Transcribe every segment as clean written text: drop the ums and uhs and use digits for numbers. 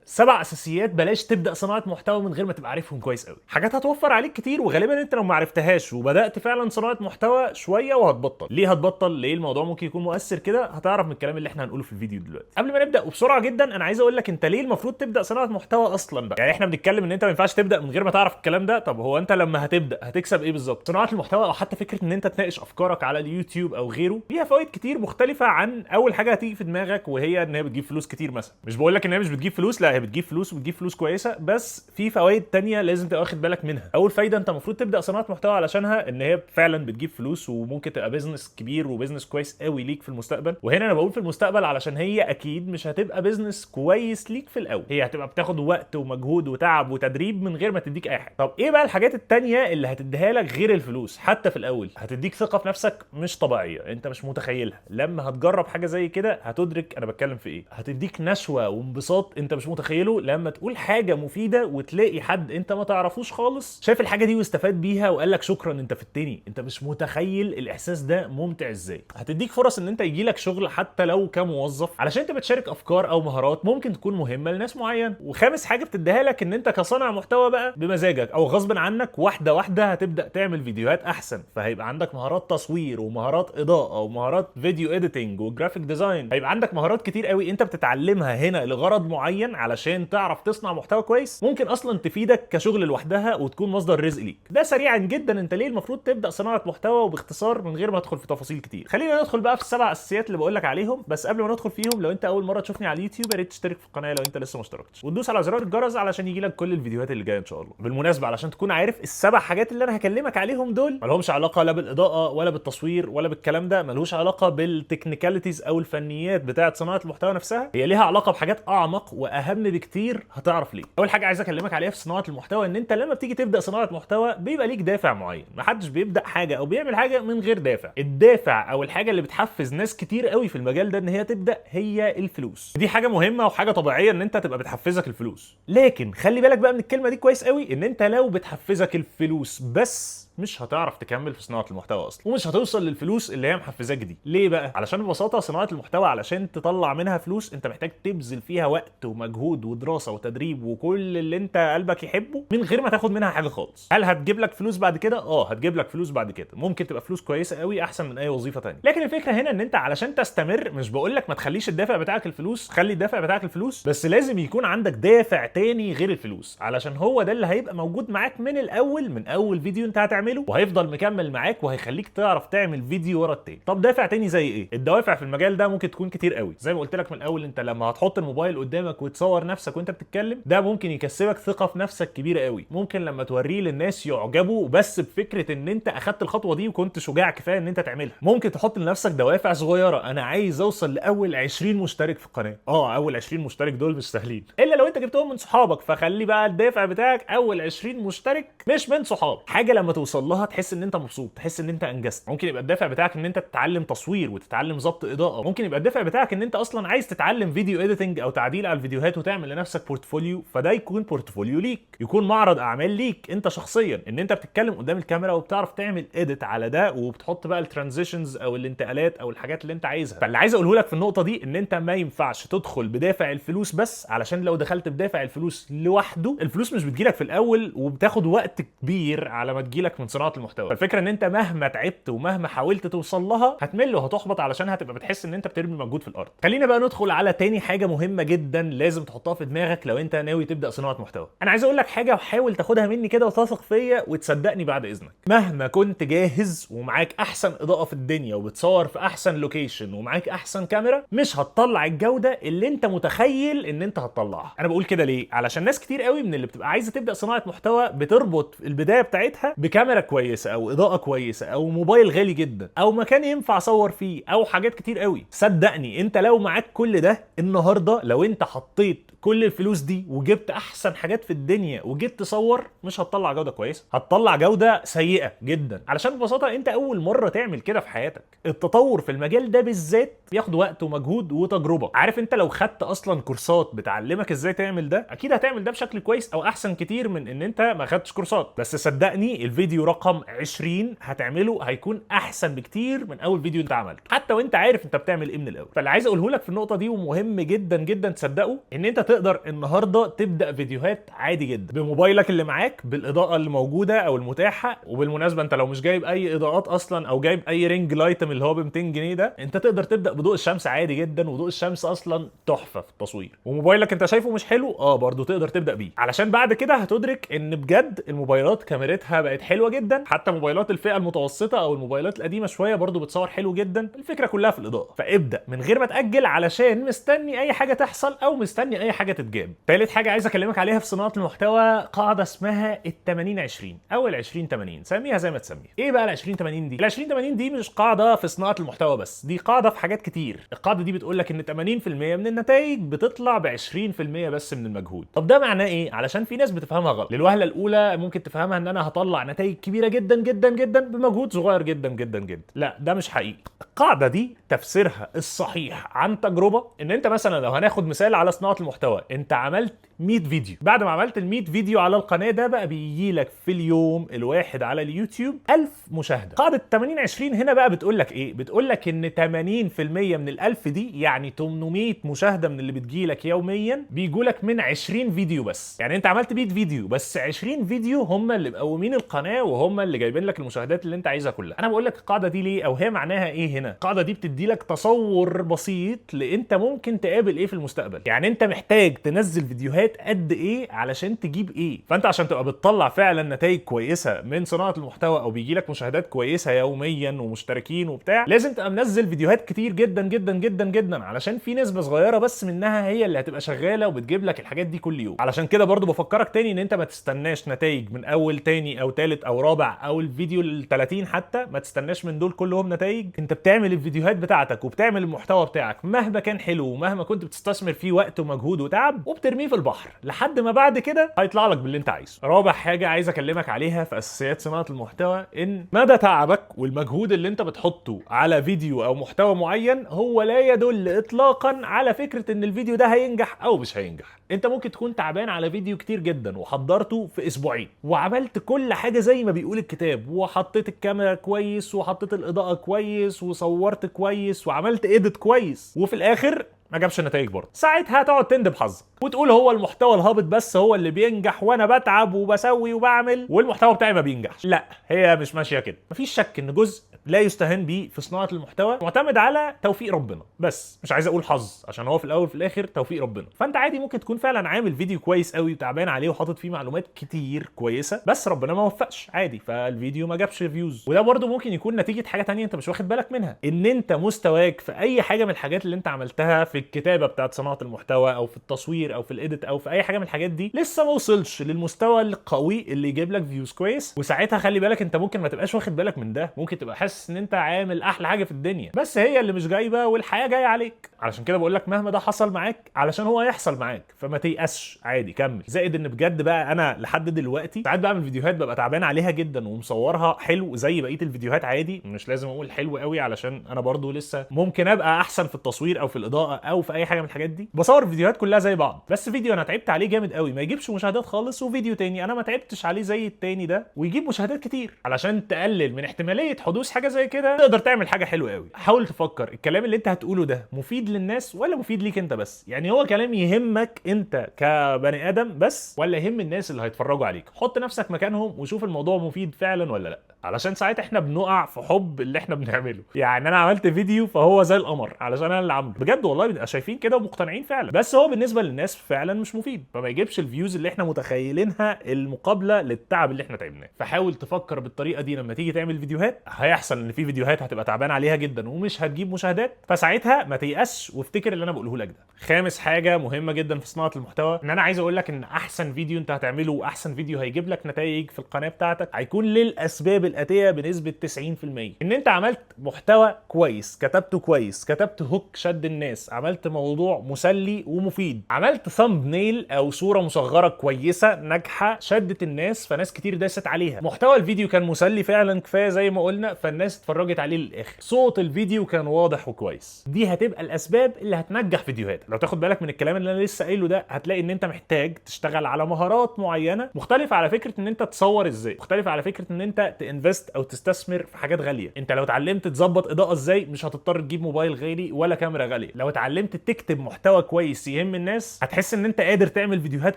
7 اساسيات بلاش تبدا صناعه محتوى من غير ما تبقى عارفهم كويس قوي. حاجات هتوفر عليك كتير، وغالبا انت لو ما عرفتهاش وبدات فعلا صناعه محتوى شويه وهتبطل. ليه هتبطل؟ ليه الموضوع ممكن يكون مؤثر كده؟ هتعرف من الكلام اللي احنا هنقوله في الفيديو دلوقتي. قبل ما نبدا وبسرعه جدا، انا عايز اقول لك انت ليه المفروض تبدا صناعه محتوى اصلا بقى. يعني احنا بنتكلم ان انت ما ينفعش تبدا من غير ما تعرف الكلام ده. طب هو انت لما هتبدا هتكسب ايه بالظبط؟ صناعه المحتوى او حتى فكره ان انت تناقش افكارك على اليوتيوب او غيره ليها فوائد كتير مختلفه عن اول حاجه هتيجي في دماغك، وهي ان هي بتجيب فلوس كتير مثلا. مش بقول لك ان هي مش بتجيب فلوس، لا هي بتجيب فلوس وبتجيب فلوس كويسه، بس في فوائد تانية لازم تبقى واخد بالك منها. اول فايده انت المفروض تبدا صناعه محتوى علشانها ان هي فعلا بتجيب فلوس وممكن تبقى بيزنس كبير وبيزنس كويس قوي ليك في المستقبل. وهنا انا بقول في المستقبل علشان هي اكيد مش هتبقى بيزنس كويس ليك في الاول، هي هتبقى بتاخد وقت ومجهود وتعب وتدريب من غير ما تديك اي حاجه. طب ايه بقى الحاجات التانية اللي هتديها لك غير الفلوس حتى في الاول؟ هتديك ثقه في نفسك مش طبيعيه انت مش متخيلها. لما هتجرب حاجه زي كده هتدرك انا بتكلم في ايه. هتديك نشوه وانبساط انت مش متخيله لما تقول حاجه مفيده وتلاقي حد انت ما تعرفوش خالص شاف الحاجه دي واستفاد بيها وقال لك شكرا انت فدتني. انت مش متخيل الاحساس ده ممتع ازاي. هتديك فرص ان انت يجي لك شغل حتى لو كموظف علشان انت بتشارك افكار او مهارات ممكن تكون مهمه لناس معينه. وخامس حاجه بتديها لك ان انت كصانع محتوى بقى بمزاجك او غصب عنك واحده واحده هتبدا تعمل فيديوهات احسن، فهيبقى عندك مهارات تصوير ومهارات اضاءه ومهارات فيديو اديتنج وجرافيك ديزاين. هيبقى عندك مهارات كتير قوي انت بتتعلمها هنا لغرض معين علشان تعرف تصنع محتوى كويس ممكن اصلا تفيدك كشغل لوحدها وتكون مصدر رزق ليك. ده سريعا جدا انت ليه المفروض تبدا صناعه محتوى، وباختصار من غير ما ادخل في تفاصيل كتير. خلينا ندخل بقى في السبع اساسيات اللي بقول لك عليهم. بس قبل ما ندخل فيهم، لو انت اول مره تشوفني على اليوتيوب يا ريت تشترك في القناه لو انت لسه ما اشتركتش، وتدوس على زرار الجرس علشان يجي لك كل الفيديوهات اللي جايه ان شاء الله. بالمناسبه علشان تكون عارف السبع حاجات اللي انا هكلمك عليهم دول مالهمش علاقه لا بالاضاءه ولا بالتصوير ولا بالكلام ده، ملوش علاقه بالتكنيكاليتيز او الفنيات بتاعه صناعه المحتوى نفسها. هي ليها علاقه بحاجات اعمق واهم بكتير، هتعرف ليه. اول حاجه عايز اكلمك عليها في صناعه المحتوى ان انت لما بتيجي تبدا صناعه محتوى بيبقى ليك دافع معين. محدش بيبدا حاجه او بيعمل حاجه من غير دافع. الدافع او الحاجه اللي بتحفز ناس كتير قوي في المجال ده ان هي تبدا هي الفلوس. دي حاجه مهمه وحاجه طبيعيه ان انت تبقى بتحفزك الفلوس، لكن خلي بالك بقى من الكلمه دي كويس قوي، ان انت لو بتحفزك الفلوس بس مش هتعرف تكمل في صناعه المحتوى اصلا، ومش هتوصل للفلوس اللي هي محفزاك دي. ليه بقى؟ علشان ببساطه صناعه المحتوى علشان تطلع منها فلوس انت محتاج تبذل فيها وقت ومجهود ودراسه وتدريب وكل اللي انت قلبك يحبه من غير ما تاخد منها حاجه خالص. هل هتجيب لك فلوس بعد كده؟ هتجيب لك فلوس بعد كده، ممكن تبقى فلوس كويسه قوي احسن من اي وظيفه ثانيه. لكن الفكره هنا ان انت علشان تستمر، مش بقول لك ما تخليش الدافع بتاعك الفلوس، خلي الدافع بتاعك الفلوس، بس لازم يكون عندك دافع تاني غير الفلوس، علشان هو ده اللي هيبقى موجود معاك من الاول، من اول فيديو انت هتعمله، وهيفضل مكمل معاك وهيخليك تعرف تعمل فيديو ورا التاني. طب دافع تاني زي ايه؟ الدوافع في المجال ده ممكن تكون كتير قوي. زي ما قلت لك من الاول، انت لما هتحط الموبايل قدامك وتصور نفسك وانت بتتكلم، ده ممكن يكسبك ثقه في نفسك كبيره قوي. ممكن لما توريه للناس يعجبوا بس بفكره ان انت اخدت الخطوه دي وكنت شجاع كفايه ان انت تعملها. ممكن تحط لنفسك دوافع صغيره، انا عايز اوصل لاول 20 مشترك في القناه. اول 20 مشترك دول مش سهلين الا لو انت جبتهم من صحابك، فخلي بقى الدافع بتاعك اول 20 مشترك مش من صحاب. حاجه لما توصل لها تحس ان انت مبسوط، تحس ان انت انجزت. ممكن يبقى الدافع بتاعك ان انت تتعلم تصوير وتتعلم ضبط اضاءه. ممكن يبقى الدافع بتاعك ان انت اصلا عايز تتعلم فيديو اديتنج او تعديل على الفيديوهات وتعمل لنفسك بورتفوليو، فده يكون بورتفوليو ليك، يكون معرض اعمال ليك انت شخصيا، ان انت بتتكلم قدام الكاميرا وبتعرف تعمل اديت على ده وبتحط بقى الترانزيشنز او الانتقالات او الحاجات اللي انت عايزها. فاللي عايز اقوله لك في النقطه دي ان انت ما ينفعش تدخل بدافع الفلوس بس، علشان لو دخلت بدافع الفلوس لوحده الفلوس مش بتجيلك في الاول وبتاخد وقت كبير على ما تجيلك من صناعه المحتوى. فالفكره ان انت مهما تعبت ومهما حاولت توصل لها هتمل وهتحبط، علشان هتبقى بتحس ان انت بترمي مجهود في الارض. خلينا بقى ندخل على تاني حاجه مهمه جدا لازم تحطها في دماغك لو انت ناوي تبدا صناعه محتوى. انا عايز اقول لك حاجه وحاول تاخدها مني كده وتثق فيا وتصدقني بعد اذنك. مهما كنت جاهز ومعاك احسن اضاءه في الدنيا وبتصور في احسن لوكيشن ومعاك احسن كاميرا، مش هتطلع الجوده اللي انت متخيل ان انت هتطلعها. انا بقول كده ليه؟ علشان ناس كتير قوي من اللي بتبقى عايزه تبدا صناعه محتوى بتربط البدايه بتاعتها بكاميرا كويسه او اضاءه كويسه او موبايل غالي جدا او مكان ينفع اصور فيه او حاجات كتير قوي. صدقني انت لو معاك كل ده النهارده، لو انت حطيت كل الفلوس دي وجبت احسن حاجات في الدنيا وجيت تصور، مش هتطلع جوده كويسه، هتطلع جوده سيئه جدا. علشان ببساطه انت اول مره تعمل كده في حياتك. التطور في المجال ده بالذات بياخد وقت ومجهود وتجربه. عارف انت لو خدت اصلا كورسات بتعلمك ازاي تعمل ده، اكيد هتعمل ده بشكل كويس او احسن كتير من ان انت ما خدتش كورسات. بس صدقني الفيديو رقم 20 هتعمله هيكون احسن بكتير من اول فيديو انت عملته، حتى وانت عارف انت بتعمل ايه من الاول. فاللي عايز اقوله لك في النقطه دي ومهم جدا جدا تصدقه، ان انت تقدر النهارده تبدا فيديوهات عادي جدا بموبايلك اللي معاك، بالاضاءه اللي موجوده او المتاحه. وبالمناسبه انت لو مش جايب اي اضاءات اصلا او جايب اي رينج لايتم اللي هو ب 200 جنيه ده، انت تقدر تبدا بضوء الشمس عادي جدا. وضوء الشمس اصلا تحفه في التصوير. وموبايلك انت شايفه مش حلو، برضه تقدر تبدا بيه، علشان بعد كده هتدرك ان بجد الموبايلات كاميرتها بقت حلوه جدا. حتى موبايلات الفئه المتوسطه او الموبايلات القديمه شويه برضه بتصور حلو جدا. الفكره كلها في الاضاءه. فابدا من غير ما تاجل، علشان مستني اي حاجه تحصل او مستني اي حاجه تتجاب. ثالث حاجه عايز اكلمك عليها في صناعه المحتوى، قاعده اسمها ال 80 20 او ال 20 80، سميها زي ما تسميها. ايه بقى ال 20 80 دي؟ ال 20 80 دي مش قاعده في صناعه المحتوى بس، دي قاعده في حاجات كتير. القاعده دي بتقول لك ان 80% من النتائج بتطلع ب 20% بس من المجهود. طب ده معناه ايه؟ علشان في ناس بتفهمها غلط. للوهله الاولى ممكن تفهمها ان انا هطلع نتائج كبيره جدا جدا جدا بمجهود صغير جدا جدا جدا. لا، ده مش حقيقي. القاعده دي تفسيرها الصحيح عن تجربه ان انت مثلا لو هناخد مثال على صناعه المحتوى، انت عملت 100 فيديو. بعد ما عملت ال 100 فيديو على القناه ده بقى بيجي لك في اليوم الواحد على اليوتيوب 1000 مشاهده. قاعده 80 20 هنا بقى بتقول لك ايه؟ بتقول لك ان 80% من ال1000 دي، يعني 800 مشاهده من اللي بتجي لك يوميا، بيجوا لك من 20 فيديو بس. يعني انت عملت 100 فيديو بس 20 فيديو هم اللي مقومين القناه وهم اللي جايبين لك المشاهدات اللي انت عايزها كلها. انا بقول لك القاعده دي ليه، او هي معناها ايه هنا؟ القاعده دي بتدي لك تصور بسيط لانت ممكن تقابل ايه في المستقبل. يعني انت محتاج تنزل فيديوهات قد ايه علشان تجيب ايه. فانت عشان تبقى بتطلع فعلا نتائج كويسه من صناعه المحتوى او بيجي لك مشاهدات كويسه يوميا ومشتركين وبتاع، لازم تبقى منزل فيديوهات كتير جدا جدا جدا جدا، علشان في نسبه صغيره بس منها هي اللي هتبقى شغاله وبتجيب لك الحاجات دي كل يوم. علشان كده برضو بفكرك تاني ان انت ما تستناش نتائج من اول تاني او تالت او رابع او الفيديو ال30 حتى، ما تستناش من دول كلهم نتائج. انت بتعمل الفيديوهات بتاعتك وبتعمل المحتوى بتاعك مهما كان حلو ومهما كنت بتستثمر فيه وقت ومجهود وتعب، وبترميه في البحر لحد ما بعد كده هيطلع لك باللي انت عايزه. رابع حاجه عايز اكلمك عليها في اساسيات صناعه المحتوى، ان مدى تعبك والمجهود اللي انت بتحطه على فيديو او محتوى معين هو لا يدل اطلاقا على فكره ان الفيديو ده هينجح او مش هينجح. انت ممكن تكون تعبان على فيديو كتير جدا وحضرته في اسبوعين وعملت كل حاجه زي ما بيقول الكتاب، وحطيت الكاميرا كويس وحطيت الاضاءه كويس وصورت كويس وعملت ايديت كويس، وفي الاخر ما جابش نتائج برضه. ساعتها هتقعد تندب حظك وتقول هو المحتوى الهابط بس هو اللي بينجح، وانا بتعب وبسوي وبعمل والمحتوى بتاعي ما بينجحش. لا، هي مش ماشيه كده. مفيش شك ان جزء لا يستهان بيه في صناعه المحتوى معتمد على توفيق ربنا، بس مش عايز اقول حظ عشان هو في الاول وفي الاخر توفيق ربنا. فانت عادي ممكن تكون فعلا عامل فيديو كويس قوي وتعبان عليه وحاطط فيه معلومات كتير كويسه، بس ربنا ما وفقش عادي، فالفيديو ما جابش فيوز. وده برده ممكن يكون نتيجه حاجه تانية انت مش واخد بالك منها، ان انت مستواك في اي حاجه من الحاجات اللي انت عملتها في الكتابه بتاعت صناعه المحتوى او في التصوير او في الايديت او في اي حاجه من الحاجات دي لسه ما وصلش للمستوى القوي اللي يجيب لك فيوز كويس. وساعتها خلي بالك انت ممكن ما تبقاش واخد بالك من ده، ممكن تبقى حاسس ان انت عامل احلى حاجه في الدنيا بس هي اللي مش جايبه والحياه جايه عليك. علشان كده بقول لك مهما ده حصل معاك علشان هو هيحصل معاك، فما تيأسش عادي، كمل. زائد ان بجد بقى انا لحد دلوقتي ساعات بعمل فيديوهات ببقى تعبان عليها جدا ومصورها حلو زي بقيه الفيديوهات عادي، مش لازم اقول حلو قوي علشان انا برضو لسه ممكن ابقى احسن في التصوير او في الاضاءه او في اي حاجه من الحاجات دي. بصور الفيديوهات كلها زي بعض، بس فيديو انا تعبت عليه جامد قوي ما يجيبش مشاهدات خالص، وفيديو تاني انا ما تعبتش عليه زي التاني ده ويجيب مشاهدات كتير. علشان تقلل من احتماليه حدوث حاجه زي كده تقدر تعمل حاجه حلوه قوي. حاول تفكر الكلام اللي انت هتقوله ده مفيد للناس ولا مفيد ليك انت بس؟ يعني هو كلام يهمك انت كبني ادم بس ولا يهم الناس اللي هيتفرجوا عليك؟ حط نفسك مكانهم وشوف الموضوع مفيد فعلا ولا لا، علشان ساعات احنا بنقع في حب اللي احنا بنعمله. يعني انا عملت فيديو فهو زي القمر علشان انا اللي عامله بجد والله، بنبقى شايفين كده ومقتنعين فعلا، بس هو بالنسبه للناس فعلا مش مفيد، فما يجيبش الفيوز اللي احنا متخيلينها المقابله للتعب اللي احنا تعبناه. فحاول تفكر بالطريقه دي لما تيجي تعمل فيديوهات. هيحصل ان في فيديوهات هتبقى تعبان عليها جدا ومش هتجيب مشاهدات، فساعتها ما تيأسش وافتكر اللي انا بقوله لك ده. خامس حاجه مهمه جدا في صناعه المحتوى، ان انا عايز اقول لك ان احسن فيديو انت هتعمله واحسن فيديو هيجيب لك نتائج في القناه بتاعتك هيكون للاسباب الاتيه بنسبه 90%. ان انت عملت محتوى كويس، كتبته كويس، كتبت هوك شد الناس، عملت موضوع مسلي ومفيد، عملت ثامبنيل او صوره مصغره كويسه ناجحه شدت الناس فناس كتير داست عليها، محتوى الفيديو كان مسلي فعلا كفايه زي ما قلنا فالناس اتفرجت عليه للاخر، صوت الفيديو كان واضح وكويس، دي هتبقى الاسباب اللي هتنجح فيديوهاتك. لو تاخد بالك من الكلام اللي انا لسه قايله ده هتلاقي ان انت محتاج تشتغل على مهارات معينه مختلفه على فكره ان انت تصور ازاي، مختلفه على فكره ان انت تنفست او تستثمر في حاجات غاليه. انت لو اتعلمت تظبط اضاءه ازاي مش هتضطر تجيب موبايل غالي ولا كاميرا غاليه. لو اتعلمت تكتب محتوى كويس يهم الناس هتحس ان انت قادر تعمل فيديوهات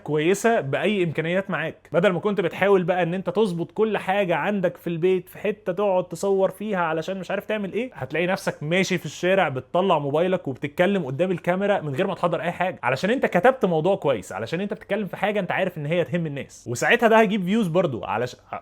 كويسه باي امكانيات معاك، بدل ما كنت بتحاول بقى ان انت تظبط كل حاجه عندك في البيت في حته تقعد تصور فيها علشان مش عارف تعمل ايه. هتلاقي نفسك ماشي في الشارع بتطلع موبايلك وبتتكلم قدام الكاميرا من غير ما تحضر اي حاجه، علشان انت كتبت موضوع كويس، علشان انت بتتكلم في حاجه انت عارف ان هي تهم الناس. وساعتها ده هيجيب فيوز برضو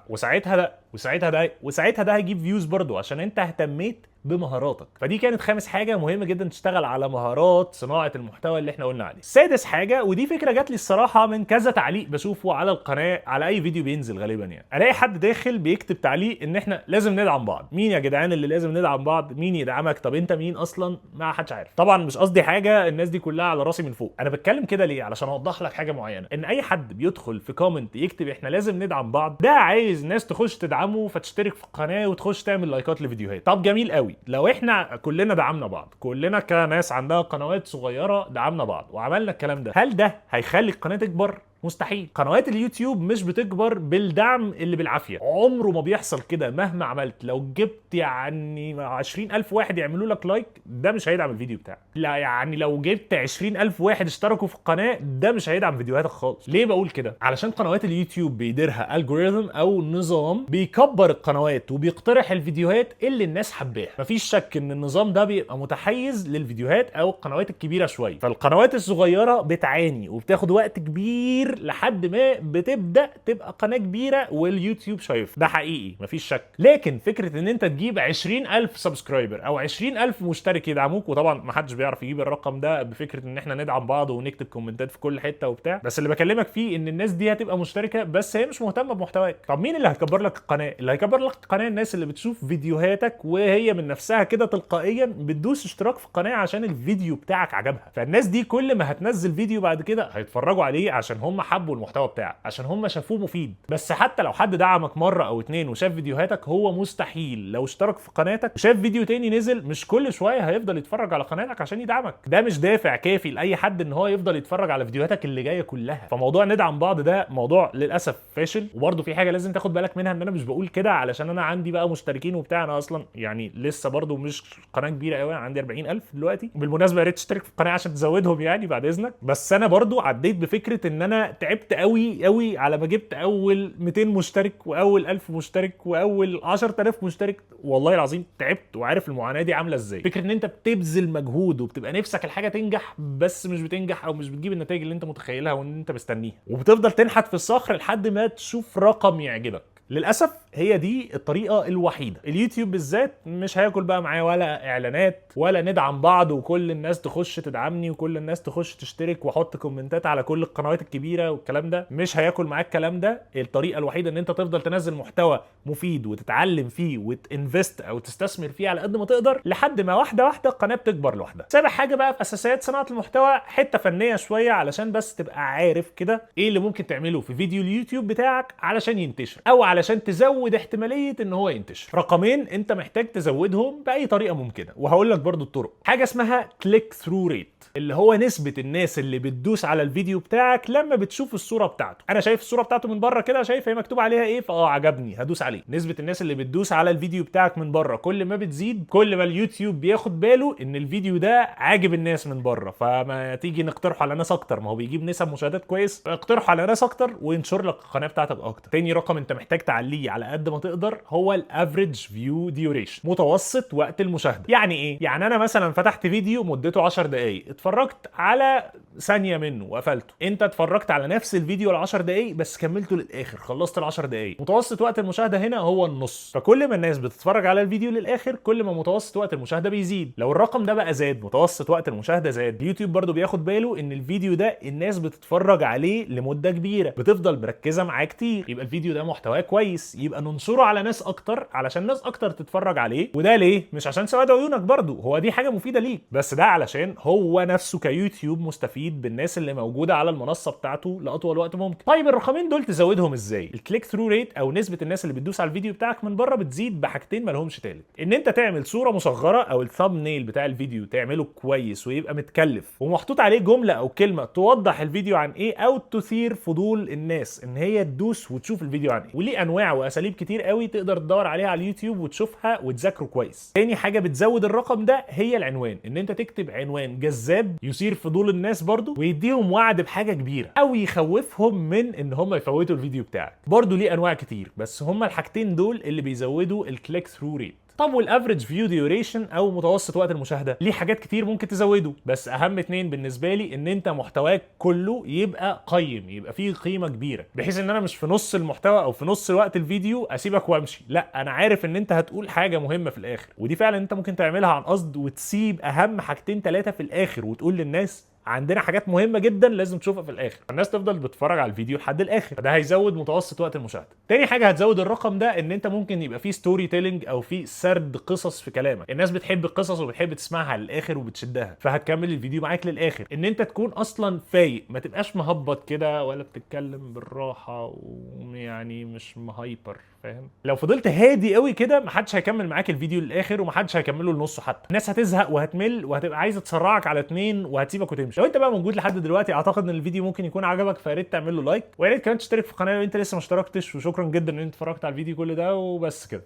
وساعتها ده هيجيب فيوز برضو عشان انت اهتميت بمهاراتك. فدي كانت خامس حاجه مهمه جدا، تشتغل على مهارات صناعه المحتوى اللي احنا قلنا عليه. سادس حاجه، ودي فكره جات لي الصراحه من كذا تعليق بشوفه على القناه على اي فيديو بينزل غالبا، يعني الاقي حد داخل بيكتب تعليق ان احنا لازم ندعم بعض. مين يا جدعان اللي لازم ندعم بعض؟ مين يدعمك؟ طب انت مين اصلا؟ ما حدش عارف. طبعا مش قصدي حاجه، الناس دي كلها على راسي من فوق. انا بتكلم كده ليه؟ علشان اوضح لك حاجه معينه، ان اي حد بيدخل في كومنت يكتب احنا لازم ندعم بعض، ده عايز ناس تخش تدعمه فتشترك في القناه وتخش تعمل لايكات لفيديوهات. طب جميل قوي، لو احنا كلنا دعمنا بعض، كلنا كناس عندها قنوات صغيره دعمنا بعض وعملنا الكلام ده، هل ده هيخلي القناه تكبر؟ مستحيل. قنوات اليوتيوب مش بتكبر بالدعم اللي بالعافيه، عمره ما بيحصل كده. مهما عملت، لو جبت يعني 20,000 واحد يعملوا لك لايك، ده مش هيدعم الفيديو بتاعك. لا يعني لو جبت 20,000 واحد اشتركوا في القناه، ده مش هيدعم فيديوهاتك خالص. ليه بقول كده؟ علشان قنوات اليوتيوب بيديرها الجوريثم او نظام بيكبر القنوات وبيقترح الفيديوهات اللي الناس حباها. مفيش شك ان النظام ده بيبقى متحيز للفيديوهات او القنوات الكبيره شويه، فالقنوات الصغيره بتعاني وبتاخد وقت كبير لحد ما بتبدا تبقى قناه كبيره واليوتيوب شايف ده. حقيقي مفيش شك. لكن فكره ان انت تجيب 20,000 سبسكرايبر او 20,000 مشترك يدعموك، وطبعا محدش بيعرف يجيب الرقم ده بفكره ان احنا ندعم بعض ونكتب كومنتات في كل حته وبتاع، بس اللي بكلمك فيه ان الناس دي هتبقى مشتركه بس هي مش مهتمه بمحتواك. طب مين اللي هيكبر لك القناه؟ اللي هيكبر لك القناه الناس اللي بتشوف فيديوهاتك وهي من نفسها كده تلقائيا بتدوس اشتراك في القناه عشان الفيديو بتاعك عجبها. فالناس دي كل ما هتنزل فيديو بعد كده هيتفرجوا عليه عشان هم حبوا المحتوى بتاعك، عشان هم شافوه مفيد. بس حتى لو حد دعمك مره او اتنين وشاف فيديوهاتك، هو مستحيل لو اشترك في قناتك وشاف فيديو تاني نزل مش كل شويه هيفضل يتفرج على قناتك عشان يدعمك. ده مش دافع كافي لاي حد ان هو يفضل يتفرج على فيديوهاتك اللي جايه كلها. فموضوع ندعم بعض ده موضوع للاسف فاشل. وبرده في حاجه لازم تاخد بالك منها، ان انا مش بقول كده علشان انا عندي بقى مشتركين وبتاع، انا اصلا يعني لسه برده مش قناه كبيره قوي، عندي 40,000 دلوقتي. بالمناسبه يا ريت تشترك في القناه عشان تزودهم يعني بعد اذنك. بس انا برده عديت بفكره ان انا تعبت قوي قوي على ما جبت اول 200 مشترك واول 1000 مشترك واول 10,000 مشترك. والله العظيم تعبت وعارف المعاناه دي عامله ازاي. فكره ان انت بتبذل مجهود وبتبقى نفسك الحاجه تنجح بس مش بتنجح او مش بتجيب النتائج اللي انت متخيلها وان انت مستنيها، وبتفضل تنحت في الصخر لحد ما تشوف رقم يعجبك. للاسف هي دي الطريقه الوحيده. اليوتيوب بالذات مش هياكل بقى معايا ولا اعلانات ولا ندعم بعض وكل الناس تخش تدعمني وكل الناس تخش تشترك واحط كومنتات على كل القنوات الكبيره والكلام ده. مش هياكل معاك الكلام ده. الطريقه الوحيده ان انت تفضل تنزل محتوى مفيد وتتعلم فيه وتنفست او تستثمر فيه على قد ما تقدر لحد ما واحده واحده القناه بتكبر لوحدها. سابع حاجه بقى في اساسيات صناعه المحتوى، حته فنيه شويه علشان بس تبقى عارف كده ايه اللي ممكن تعمله في فيديو اليوتيوب بتاعك علشان ينتشر او علشان تزود احتماليه ان هو ينتشر. رقمين انت محتاج تزودهم باي طريقه ممكنه، وهقول لك برضو الطرق. حاجه اسمها كليك ثرو ريت، اللي هو نسبه الناس اللي بتدوس على الفيديو بتاعك لما بتشوف الصوره بتاعته. انا شايف الصوره بتاعته من بره كده، شايف هي مكتوب عليها ايه، عجبني هدوس عليه. نسبه الناس اللي بتدوس على الفيديو بتاعك من بره كل ما بتزيد، كل ما اليوتيوب بياخد باله ان الفيديو ده عاجب الناس من بره، فما تيجي نقترحه على ناس اكتر، ما هو بيجيب نسب مشاهدات كويس، اقترحه على ناس اكتر وينشر لك القناه بتاعتك اكتر. تاني رقم انت محتاج تعليه على قد ما تقدر هو الافريج فيو ديوريشن، متوسط وقت المشاهده. يعني ايه؟ يعني انا مثلا فتحت فيديو مدته 10 دقائق، اتفرجت على ثانيه منه وقفلته، انت اتفرجت على نفس الفيديو ال 10 دقائق بس كملته للاخر، خلصت ال 10 دقائق. متوسط وقت المشاهده هنا هو النص، فكل ما الناس بتتفرج على الفيديو للاخر كل ما متوسط وقت المشاهده بيزيد. لو الرقم ده بقى زاد، متوسط وقت المشاهده زاد، اليوتيوب برضو بياخد باله ان الفيديو ده الناس بتتفرج عليه لمده كبيره، بتفضل مركزه معاه كتير، يبقى الفيديو ده محتواه كويس، يبقى ننشره على ناس اكتر علشان ناس اكتر تتفرج عليه. وده ليه؟ مش عشان سواد عيونك، برضو هو دي حاجه مفيده ليك، بس ده علشان هو نفسه كيوتيوب مستفيد بالناس اللي موجوده على المنصه بتاعته لاطول وقت ممكن. طيب الرقمين دول تزودهم ازاي؟ الكليك ثرو ريت او نسبه الناس اللي بتدوس على الفيديو بتاعك من بره بتزيد بحاجتين ما لهمش تالت. ان انت تعمل صوره مصغره او الثامبنيل بتاع الفيديو تعمله كويس ويبقى متكلف ومحطوط عليه جمله او كلمه توضح الفيديو عن ايه او تثير فضول الناس ان هي تدوس وتشوف الفيديو عن ايه. وليه انواع واساليب اساليب كتير قوي تقدر تدور عليها على اليوتيوب وتشوفها وتذاكره كويس. تاني حاجه بتزود الرقم ده هي العنوان، ان انت تكتب عنوان جذاب يثير فضول الناس برضو ويديهم وعد بحاجه كبيره او يخوفهم من ان هم يفوتوا الفيديو بتاعك. برضو ليه انواع كتير، بس هم الحاجتين دول اللي بيزودوا الكليك ثرو ريت. طب والافريج فيو ديوريشن او متوسط وقت المشاهده، ليه حاجات كتير ممكن تزوده، بس اهم اتنين بالنسبه لي ان انت محتواك كله يبقى قيم، يبقى فيه قيمه كبيره، بحيث ان انا مش في نص المحتوى او في نص وقت الفيديو اسيبك وامشي، لا انا عارف ان انت هتقول حاجه مهمه في الاخر، ودي فعلا انت ممكن تعملها عن قصد وتسيب اهم حاجتين ثلاثه في الاخر وتقول للناس عندنا حاجات مهمه جدا لازم تشوفها في الاخر، الناس تفضل بتتفرج على الفيديو لحد الاخر، فده هيزود متوسط وقت المشاهده. تاني حاجه هتزود الرقم ده ان انت ممكن يبقى فيه ستوري تيلينج او فيه سرد قصص في كلامك، الناس بتحب القصص وبتحب تسمعها للاخر وبتشدها، فهتكمل الفيديو معاك للاخر. ان انت تكون اصلا فايق، ما تبقاش مهبط كده ولا بتتكلم بالراحه ويعني مش مهايبر، فاهم؟ لو فضلت هادي قوي كده محدش هيكمل معاك الفيديو للاخر ومحدش هيكمله لنصه، حتى الناس هتزهق وهتمل وهتبقى عايزه تسرعك على 2 وهتسيبك وتمشي. لو انت بقى موجود لحد دلوقتي اعتقد ان الفيديو ممكن يكون عجبك، فيا ريت تعمل له لايك، ويا ريت كمان تشترك في القناه لو انت لسه ما اشتركتش، وشكرا جدا ان انت اتفرجت على الفيديو كل ده، وبس كده.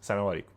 السلام عليكم.